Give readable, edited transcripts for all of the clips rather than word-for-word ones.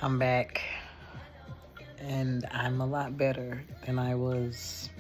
I'm back, and I'm a lot better than I was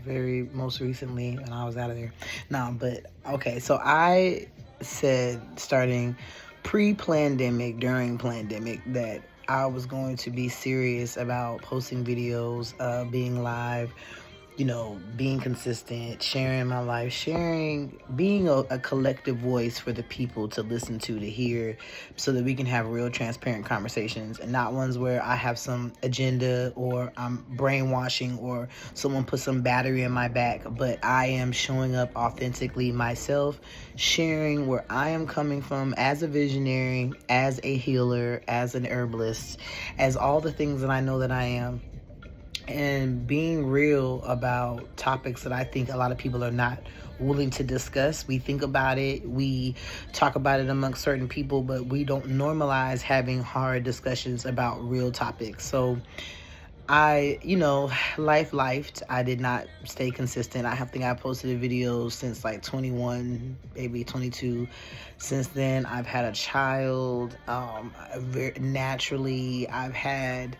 very most recently when I was out of there. No, but okay, so I said starting pre-pandemic, during pandemic, that I was going to be serious about posting videos, being live, being consistent, sharing my life, being a collective voice for the people to listen to hear, so that we can have real, transparent conversations and not ones where I have some agenda or I'm brainwashing or someone put some battery in my back, but I am showing up authentically myself, sharing where I am coming from as a visionary, as a healer, as an herbalist, as all the things that I know that I am, and being real about topics that I think a lot of people are not willing to discuss. We think about it, we talk about it amongst certain people, but we don't normalize having hard discussions about real topics. So life. I did not stay consistent. Think I posted videos since like 21, maybe 22. Since then, I've had a child. Very naturally, I've had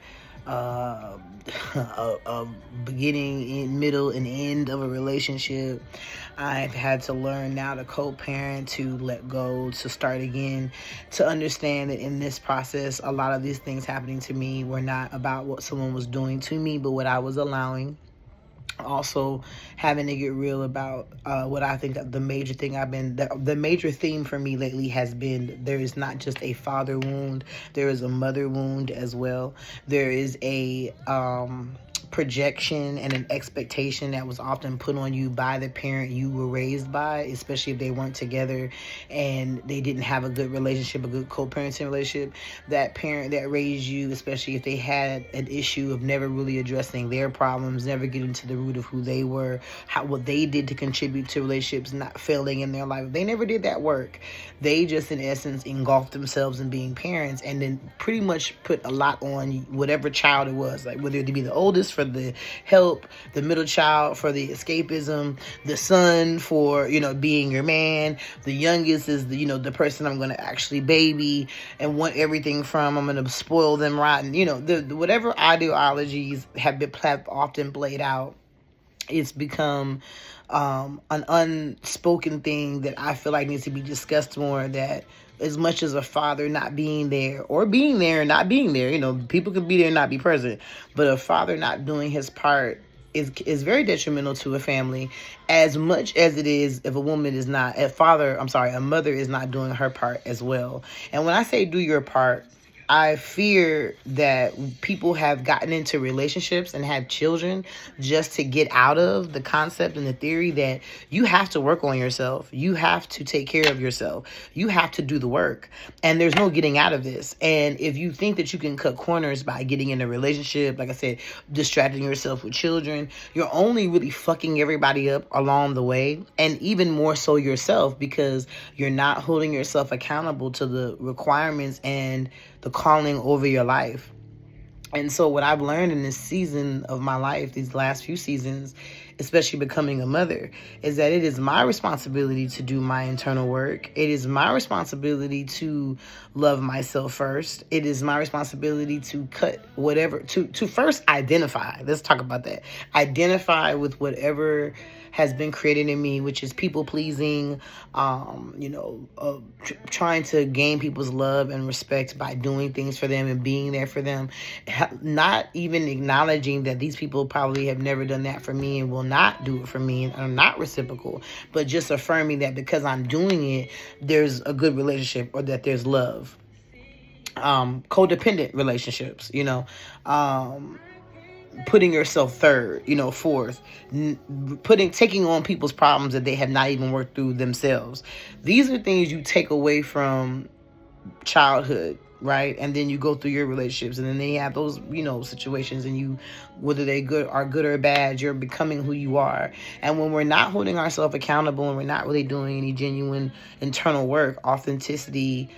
uh, a beginning, in middle, and end of a relationship. I've had to learn now to co-parent, to let go, to start again, to understand that in this process, a lot of these things happening to me were not about what someone was doing to me, but what I was allowing. Also, having to get real about what I think the major thing the major theme for me lately has been: there is not just a father wound, there is a mother wound as well. There is a projection and an expectation that was often put on you by the parent you were raised by, especially if they weren't together and they didn't have a good relationship, a good co-parenting relationship. That parent that raised you, especially if they had an issue of never really addressing their problems, never getting to the root of who they were, what they did to contribute to relationships not failing in their life. They never did that work. They just, in essence, engulfed themselves in being parents, and then pretty much put a lot on whatever child it was, like whether it be the oldest for the help, the middle child for the escapism, the son for being your man, the youngest is the person I'm going to actually baby and want everything from. I'm going to spoil them rotten. The whatever ideologies have often played out, it's become an unspoken thing that I feel like needs to be discussed more. That as much as a father not being there, or being there and not being there, people can be there and not be present, but a father not doing his part is very detrimental to a family, as much as it is if a mother is not doing her part as well. And when I say do your part, I fear that people have gotten into relationships and had children just to get out of the concept and the theory that you have to work on yourself. You have to take care of yourself. You have to do the work. And there's no getting out of this. And if you think that you can cut corners by getting in a relationship, like I said, distracting yourself with children, you're only really fucking everybody up along the way. And even more so yourself, because you're not holding yourself accountable to the requirements and the calling over your life. And so what I've learned in this season of my life, these last few seasons, especially becoming a mother, is that it is my responsibility to do my internal work. It is my responsibility to love myself first. It is my responsibility to cut whatever, to first identify. Let's talk about that. Identify with whatever has been created in me, which is people pleasing, trying to gain people's love and respect by doing things for them and being there for them, not even acknowledging that these people probably have never done that for me and will not do it for me and are not reciprocal, but just affirming that because I'm doing it, there's a good relationship, or that there's love. Codependent relationships, putting yourself third, fourth, taking on people's problems that they have not even worked through themselves. These are things you take away from childhood, right? And then you go through your relationships, and then they have those, situations, and you, whether they are good or bad, you're becoming who you are. And when we're not holding ourselves accountable and we're not really doing any genuine internal work, authenticity,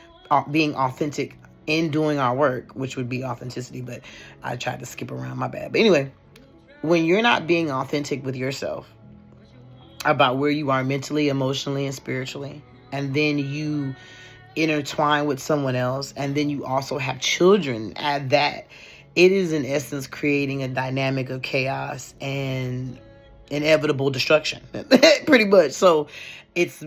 being authentic in doing our work, which would be authenticity, but I tried to skip around, my bad. But anyway, when you're not being authentic with yourself about where you are mentally, emotionally, and spiritually, and then you intertwined with someone else, and then you also have children at that, it is in essence creating a dynamic of chaos and inevitable destruction. Pretty much. So it's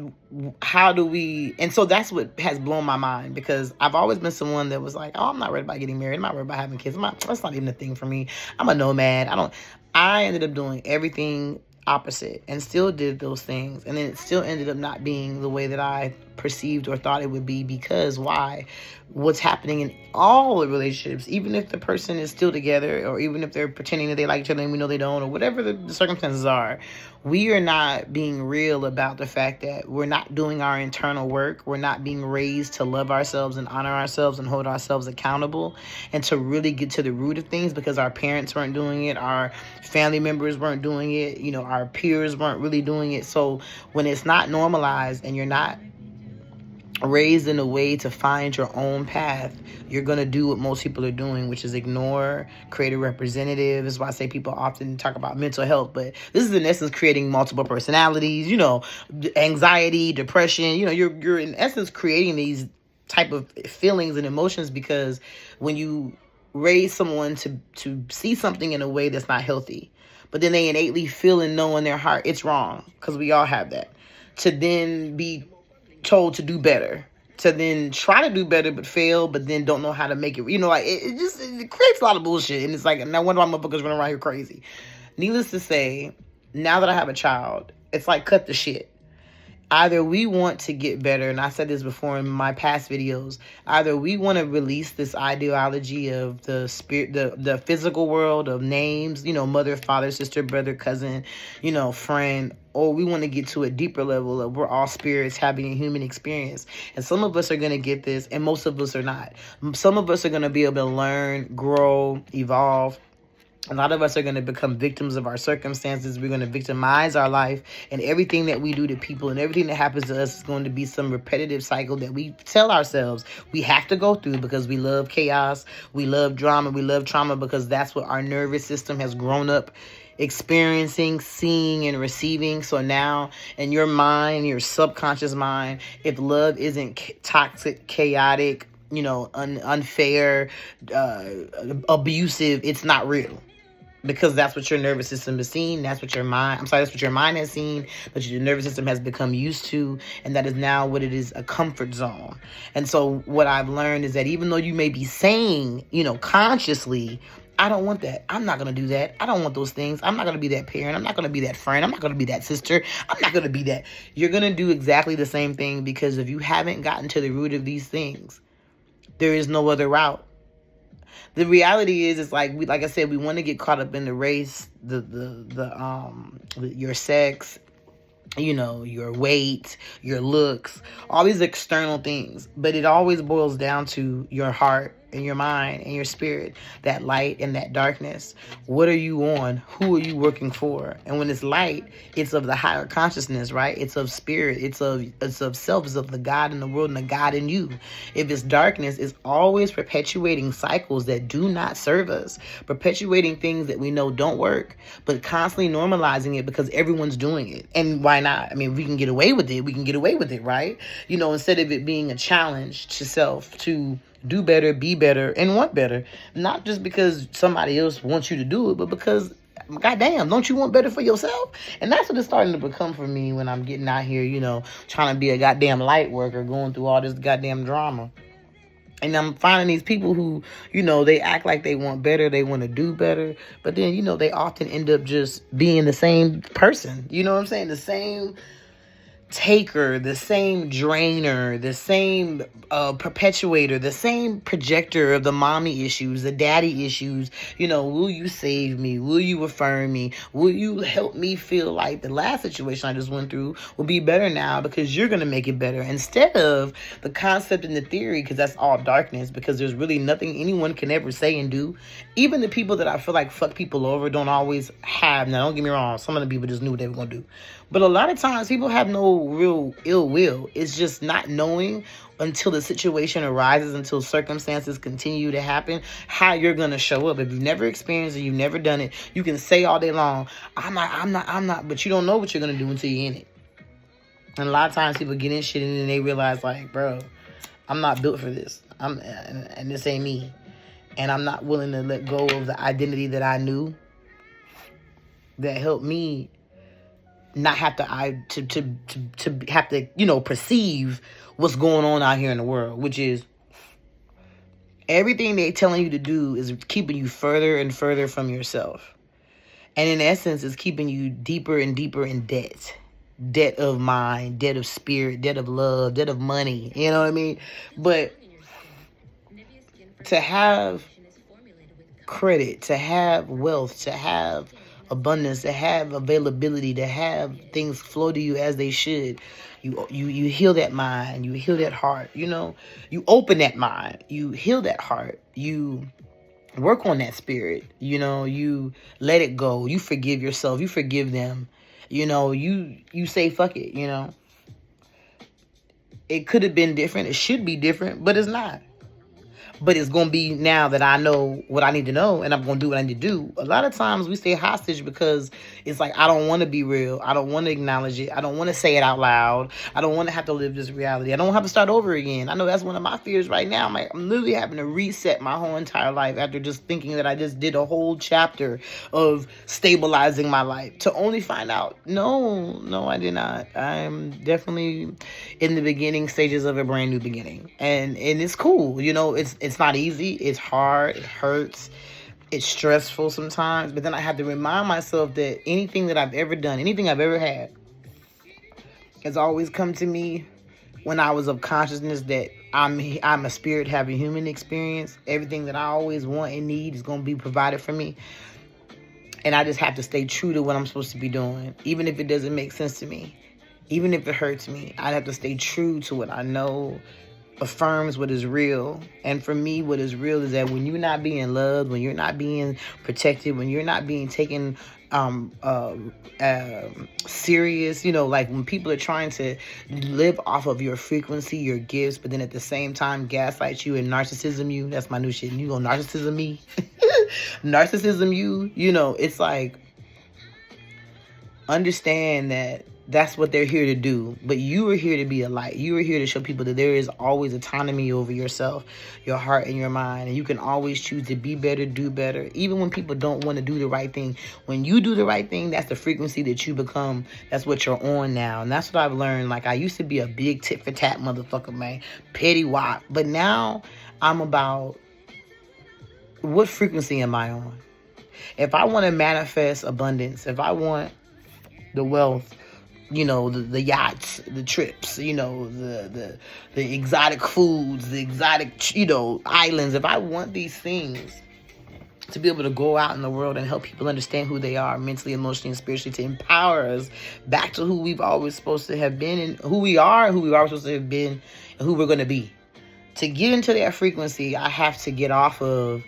how do we, and so that's what has blown my mind, because I've always been someone that was like, oh, I'm not worried about getting married, I'm not worried about having kids, that's not even a thing for me. I'm a nomad. I ended up doing everything opposite and still did those things, and then it still ended up not being the way that I perceived or thought it would be. Because why? What's happening in all the relationships, even if the person is still together, or even if they're pretending that they like each other and we know they don't, or whatever the circumstances are, we are not being real about the fact that we're not doing our internal work. We're not being raised to love ourselves and honor ourselves and hold ourselves accountable, and to really get to the root of things, because our parents weren't doing it, our family members weren't doing it, our peers weren't really doing it. So when it's not normalized and you're not raised in a way to find your own path, you're going to do what most people are doing, which is ignore, create a representative. That's why I say people often talk about mental health, but this is in essence creating multiple personalities, anxiety, depression. You're in essence creating these type of feelings and emotions, because when you raise someone to see something in a way that's not healthy, but then they innately feel and know in their heart it's wrong, because we all have that, to then be told to do better, to then try to do better but fail, but then don't know how to make it. It creates a lot of bullshit, and it's like, no wonder why motherfuckers running around here crazy. Needless to say, now that I have a child, it's like, cut the shit. Either we want to get better, and I said this before in my past videos, either we want to release this ideology of the spirit, the physical world of names, mother, father, sister, brother, cousin, friend, or we want to get to a deeper level of we're all spirits having a human experience. And some of us are going to get this, and most of us are not. Some of us are going to be able to learn, grow, evolve. A lot of us are going to become victims of our circumstances. We're going to victimize our life, and everything that we do to people and everything that happens to us is going to be some repetitive cycle that we tell ourselves we have to go through, because we love chaos, we love drama, we love trauma, because that's what our nervous system has grown up experiencing, seeing, and receiving. So now in your mind, your subconscious mind, if love isn't toxic, chaotic, unfair, abusive, it's not real. Because that's what your nervous system has seen. That's what your mind has seen, that your nervous system has become used to, and that is now what it is, a comfort zone. And so what I've learned is that even though you may be saying, consciously, I don't want that, I'm not going to do that, I don't want those things, I'm not going to be that parent, I'm not going to be that friend, I'm not going to be that sister, I'm not going to be that. You're going to do exactly the same thing, because if you haven't gotten to the root of these things, there is no other route. The reality is, it's like I said, we want to get caught up in the race, your sex, your weight, your looks, all these external things. But it always boils down to your heart and your mind and your spirit, that light and that darkness. What are you on? Who are you working for? And when it's light, it's of the higher consciousness, right? It's of spirit. It's of self. It's of the God in the world and the God in you. If it's darkness, it's always perpetuating cycles that do not serve us, perpetuating things that we know don't work, but constantly normalizing it because everyone's doing it. And why not? I mean, we can get away with it, right? Instead of it being a challenge to self, to do better, be better, and want better. Not just because somebody else wants you to do it, but because, goddamn, don't you want better for yourself? And that's what it's starting to become for me when I'm getting out here, trying to be a goddamn light worker, going through all this goddamn drama. And I'm finding these people who, they act like they want better, they want to do better, but then, they often end up just being the same person. You know what I'm saying? The same taker, the same drainer, the same perpetuator, the same projector of the mommy issues, the daddy issues. Will you save me? Will you affirm me? Will you help me feel like the last situation I just went through will be better now because you're going to make it better? Instead of the concept and the theory, because that's all darkness, because there's really nothing anyone can ever say and do. Even the people that I feel like fuck people over don't always have. Now, don't get me wrong. Some of the people just knew what they were going to do. But a lot of times people have no real ill will. It's just not knowing until the situation arises, until circumstances continue to happen, how you're going to show up. If you've never experienced it, you've never done it, you can say all day long, I'm not, but you don't know what you're going to do until you're in it. And a lot of times people get in shit and then they realize, like, bro, I'm not built for this. And this ain't me. And I'm not willing to let go of the identity that I knew that helped me not have to have to, you know, perceive what's going on out here in the world, which is everything they're telling you to do is keeping you further and further from yourself. And in essence, it's keeping you deeper and deeper in debt. Debt of mind, debt of spirit, debt of love, debt of money. You know what I mean? But to have credit, to have wealth, to have abundance, to have availability, to have things flow to you as they should, you heal that mind, you heal that heart, you know, you open that mind, you heal that heart, you work on that spirit, you know, you let it go, you forgive yourself, you forgive them, you know, you say fuck it, you know. It could have been different, it should be different, but it's not. But it's going to be now that I know what I need to know and I'm going to do what I need to do. A lot of times we stay hostage because it's like, I don't want to be real. I don't want to acknowledge it. I don't want to say it out loud. I don't want to have to live this reality. I don't have to start over again. I know that's one of my fears right now. I'm literally having to reset my whole entire life after just thinking that I just did a whole chapter of stabilizing my life to only find out, no, I did not. I'm definitely in the beginning stages of a brand new beginning. And it's cool. You know, it's not easy. It's hard. It hurts. It's stressful sometimes. But then I have to remind myself that anything that I've ever done, anything I've ever had, has always come to me when I was of consciousness that I'm a spirit having human experience. Everything that I always want and need is going to be provided for me. And I just have to stay true to what I'm supposed to be doing, even if it doesn't make sense to me. Even if it hurts me, I have to stay true to what I know affirms what is real. And for me, what is real is that when you're not being loved, when you're not being protected, when you're not being taken serious, you know, like when people are trying to live off of your frequency, your gifts, but then at the same time gaslight you and narcissism you. That's my new shit. You gonna narcissism me? Narcissism you know, it's like, understand that that's what they're here to do. But you are here to be a light. You are here to show people that there is always autonomy over yourself, your heart, and your mind. And you can always choose to be better, do better. Even when people don't want to do the right thing. When you do the right thing, that's the frequency that you become. That's what you're on now. And that's what I've learned. Like, I used to be a big tit for tat motherfucker, man. Petty wop. But now I'm about, what frequency am I on? If I want to manifest abundance, if I want the wealth, you know, the yachts, the trips, you know, the exotic foods, the exotic, you know, islands. If I want these things to be able to go out in the world and help people understand who they are mentally, emotionally, and spiritually, to empower us back to who we've always supposed to have been and who we are supposed to have been and who we're going to be. To get into that frequency, I have to get off of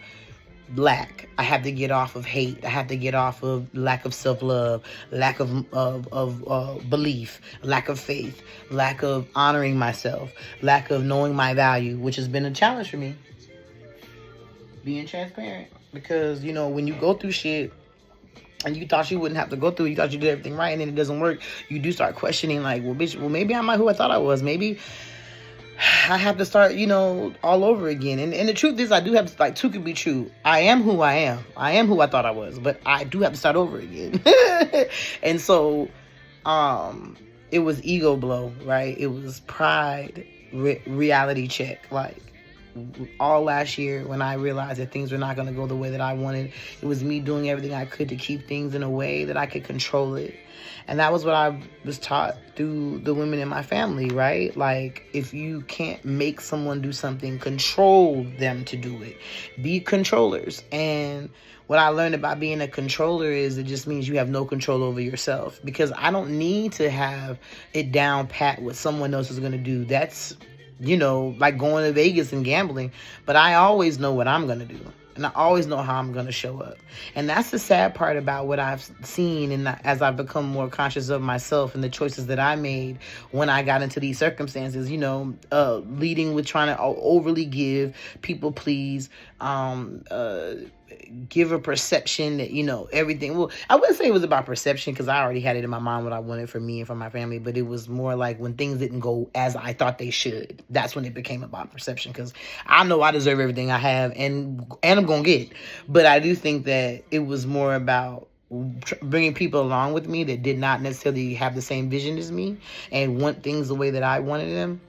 lack. I have to get off of hate. I have to get off of lack of self-love, lack of belief, lack of faith, lack of honoring myself, lack of knowing my value, which has been a challenge for me. Being transparent. Because, you know, when you go through shit and you thought you wouldn't have to go through it, you thought you did everything right, and then it doesn't work, you do start questioning, like, well, bitch, well, maybe I'm not who I thought I was. Maybe I have to start, you know, all over again. And the truth is, I do have to, like, two can be true. I am who I am. I am who I thought I was. But I do have to start over again. And so, it was ego blow, right? It was pride, reality check. Like, all last year when I realized that things were not going to go the way that I wanted, it was me doing everything I could to keep things in a way that I could control it. And that was what I was taught through the women in my family, right? Like, if you can't make someone do something, control them to do it. Be controllers. And what I learned about being a controller is it just means you have no control over yourself. Because I don't need to have it down pat what someone else is going to do. That's, you know, like going to Vegas and gambling. But I always know what I'm going to do. And I always know how I'm going to show up. And that's the sad part about what I've seen and as I've become more conscious of myself and the choices that I made when I got into these circumstances, you know, leading with trying to overly give, people please, give a perception that, you know, everything. Well, I wouldn't say it was about perception because I already had it in my mind what I wanted for me and for my family, but it was more like when things didn't go as I thought they should. That's when it became about perception, because I know I deserve everything I have, and I'm going to get. But I do think that it was more about bringing people along with me that did not necessarily have the same vision as me and want things the way that I wanted them,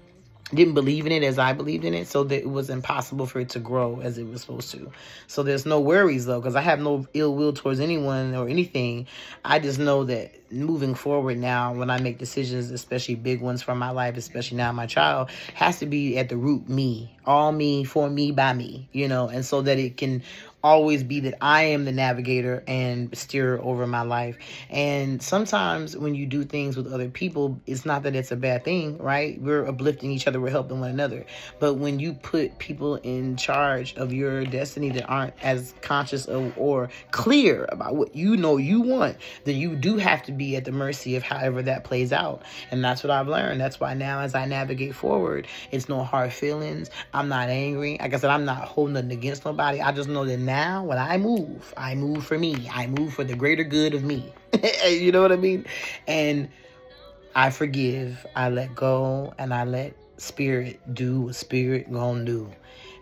didn't believe in it as I believed in it, so that it was impossible for it to grow as it was supposed to. So there's no worries, though, because I have no ill will towards anyone or anything. I just know that moving forward now, when I make decisions, especially big ones for my life, especially now my child, has to be at the root me. All me, for me, by me, you know, and so that it can always be that I am the navigator and steer over my life. And sometimes when you do things with other people, it's not that it's a bad thing, right? We're uplifting each other, we're helping one another. But when you put people in charge of your destiny that aren't as conscious of or clear about what you know you want, then you do have to be at the mercy of however that plays out. And that's what I've learned. That's why now as I navigate forward, it's no hard feelings. I'm not angry. Like I said, I'm not holding nothing against nobody. I just know that now when I move for me. I move for the greater good of me. You know what I mean? And I forgive, I let go, and I let spirit do what spirit gonna do.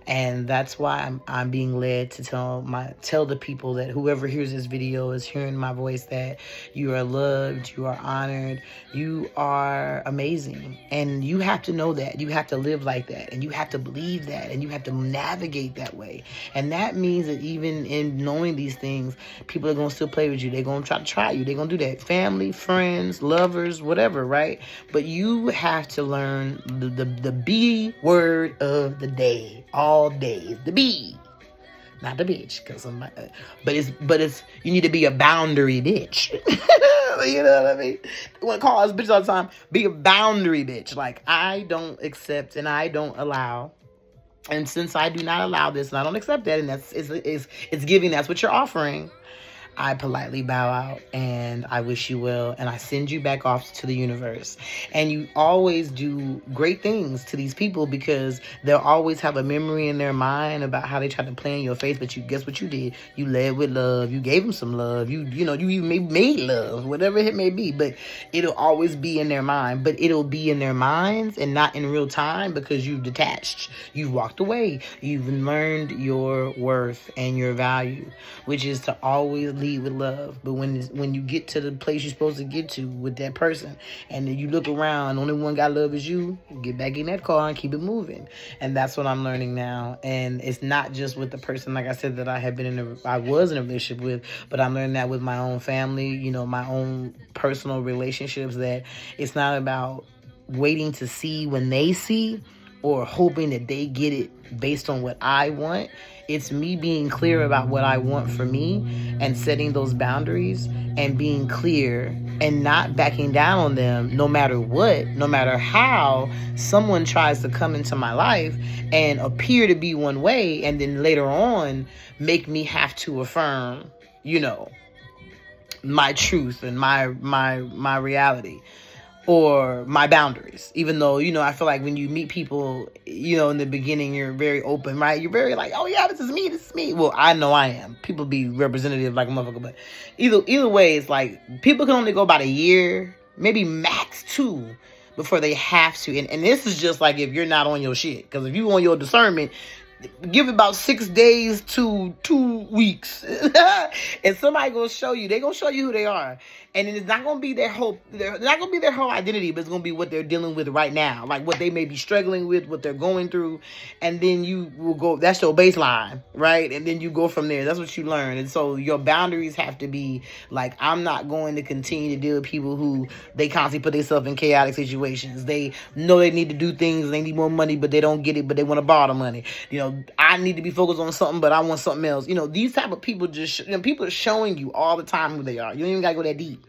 And that's why I'm being led to tell the people that whoever hears this video is hearing my voice, that you are loved, you are honored, you are amazing. And you have to know that. You have to live like that. And you have to believe that. And you have to navigate that way. And that means that even in knowing these things, people are going to still play with you. They're going to try you. They're going to do that. Family, friends, lovers, whatever, right? But you have to learn the B word of the day. All day, the B, not the bitch, because but it's you need to be a boundary bitch. You know what I mean? They want to call us bitches all the time. Be a boundary bitch. Like, I don't accept and I don't allow. And since I do not allow this and I don't accept that, and it's giving, that's what you're offering, I politely bow out and I wish you well, and I send you back off to the universe. And you always do great things to these people because they'll always have a memory in their mind about how they tried to play in your face, but you guess what you did? You led with love. You gave them some love. You made love, whatever it may be, but it'll always be in their mind. But it'll be in their minds and not in real time because you've detached. You've walked away. You've learned your worth and your value, which is to always lead with love. But when you get to the place you're supposed to get to with that person, and then you look around, only one got love is you, get back in that car and keep it moving. And that's what I'm learning now. And it's not just with the person, like I said, that I was in a relationship with, but I'm learning that with my own family, you know, my own personal relationships, that it's not about waiting to see when they see or hoping that they get it based on what I want. It's me being clear about what I want for me and setting those boundaries and being clear and not backing down on them no matter what, no matter how someone tries to come into my life and appear to be one way and then later on make me have to affirm, you know, my truth and my reality or my boundaries. Even though, you know, I feel like when you meet people, you know, in the beginning, you're very open, right? You're very like, oh yeah, this is me. Well, I know I am. People be representative like a motherfucker, but either way, it's like people can only go about a year, maybe max 2, before they have to. And this is just like if you're not on your shit. Because if you on your discernment, give it about 6 days to 2 weeks. And somebody gonna show you. They gonna show you who they are. And it's not gonna be their whole identity, but it's gonna be what they're dealing with right now. Like what they may be struggling with, what they're going through. And then you will go, that's your baseline, right? And then you go from there. That's what you learn. And so your boundaries have to be like, I'm not going to continue to deal with people who they constantly put themselves in chaotic situations. They know they need to do things, they need more money, but they don't get it, but they want to borrow the money. You know, I need to be focused on something, but I want something else. You know, these type of people people are showing you all the time who they are. You don't even gotta go that deep.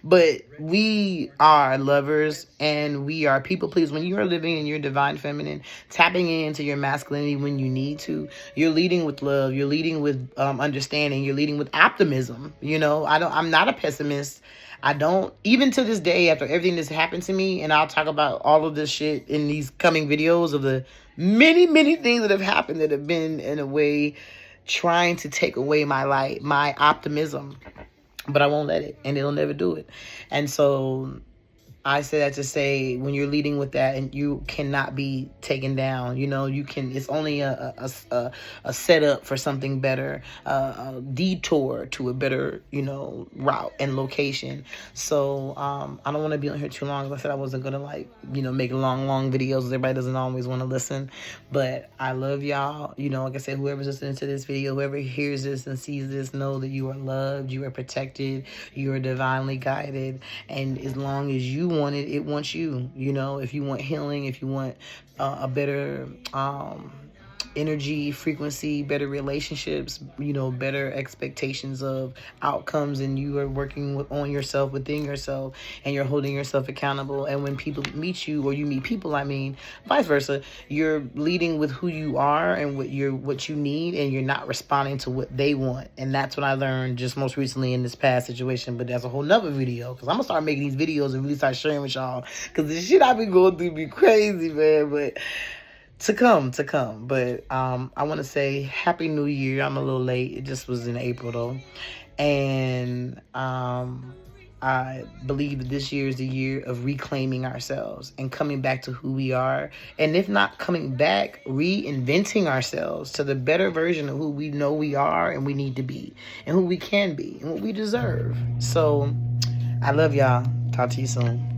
But we are lovers and we are people please. When you are living in your divine feminine, tapping into your masculinity when you need to, you're leading with love, you're leading with understanding, you're leading with optimism. You know, I'm not a pessimist. I don't, even to this day, after everything that's happened to me, and I'll talk about all of this shit in these coming videos of the many, many things that have happened that have been in a way trying to take away my light, my optimism, but I won't let it, and it'll never do it. And so I say that to say, when you're leading with that, and you cannot be taken down, you can, it's only a setup for something better, a detour to a better, route and location. So, I don't want to be on here too long. As I said, I wasn't going to make long videos. Everybody doesn't always want to listen, but I love y'all. Like I said, whoever's listening to this video, whoever hears this and sees this, know that you are loved, you are protected, you are divinely guided. And as long as you want it, it wants you. If you want healing, if you want a better energy, frequency, better relationships, better expectations of outcomes, and you are working on yourself, within yourself, and you're holding yourself accountable. And when people meet you, or you meet people, vice versa, you're leading with who you are and what you need, and you're not responding to what they want. And that's what I learned just most recently in this past situation. But that's a whole nother video, because I'm gonna start making these videos and really start sharing with y'all, because the shit I've been going through be crazy, man. But to come. But I want to say Happy New Year. I'm a little late. It just was in April, though. And I believe that this year is the year of reclaiming ourselves and coming back to who we are. And if not coming back, reinventing ourselves to the better version of who we know we are and we need to be, and who we can be, and what we deserve. So I love y'all. Talk to you soon.